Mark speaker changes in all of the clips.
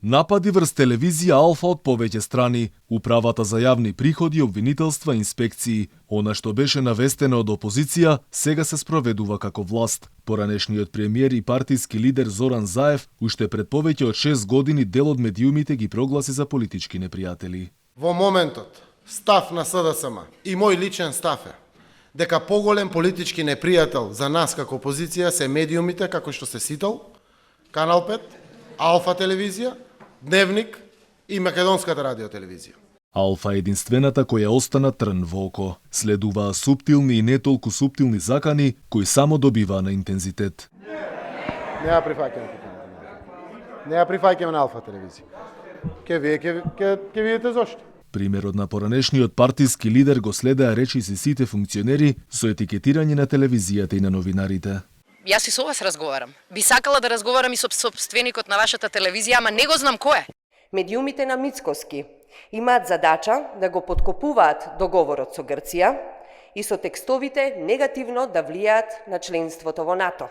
Speaker 1: Напади врз телевизија Алфа од повеќе страни, управата за јавни приходи, обвинителства, инспекции. Она што беше навестено од опозиција, сега се спроведува како власт. Поранешниот премиер и партиски лидер Зоран Заев уште пред повеќе од 6 години дел од медиумите ги прогласи за политички непријатели.
Speaker 2: Во моментот, став на СДСМ и мој личен став е дека поголем политички непријател за нас како опозиција се медиумите како што се Сител, Канал 5, Алфа телевизија, Дневник и Македонската радиотелевизија.
Speaker 1: Алфа е единствената која остана трн во око. Следуваа суптилни и не толку суптилни закани кои само добиваа на интензитет.
Speaker 2: Не ја прифаќаме на Алфа телевизија. Ке видите зошто.
Speaker 1: Примерот на поранешниот партиски лидер го следеа речиси сите функционери со етикетирање на телевизијата и на новинарите.
Speaker 3: Јас и со вас разговарам. Би сакала да разговарам и со собственикот на вашата телевизија, ама не го знам кој е.
Speaker 4: Медиумите на Мицкоски имаат задача да го подкопуваат договорот со Грција и со текстовите негативно да влијаат на членството во НАТО.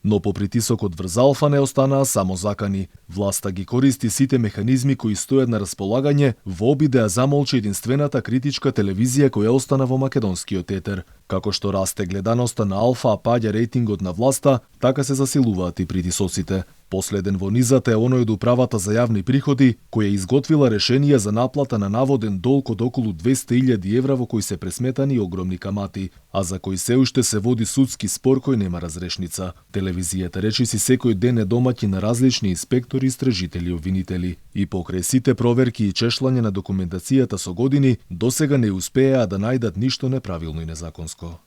Speaker 1: Но по притисокот врз Алфа не останаа само закани. Власта ги користи сите механизми кои стојат на располагање во обид да ја замолчи единствената критичка телевизија која остана во македонскиот етер. Како што расте гледаноста на Алфа, а паѓа рейтингот на власта, така се засилуваат и притисоците. Последен во низата е оној од управата за јавни приходи, која изготвила решенија за наплата на наводен долг од околу 200.000 евра во кој се пресметани огромни камати, а за кој се уште се води судски спор кој нема разрешница. Телевизијата речиси секој ден е домаќин на различни инспектори, истражители и обвинители. И покрај сите проверки и чешлање на документацијата со години, досега не успеа да најдат ништо неправилно и незаконско.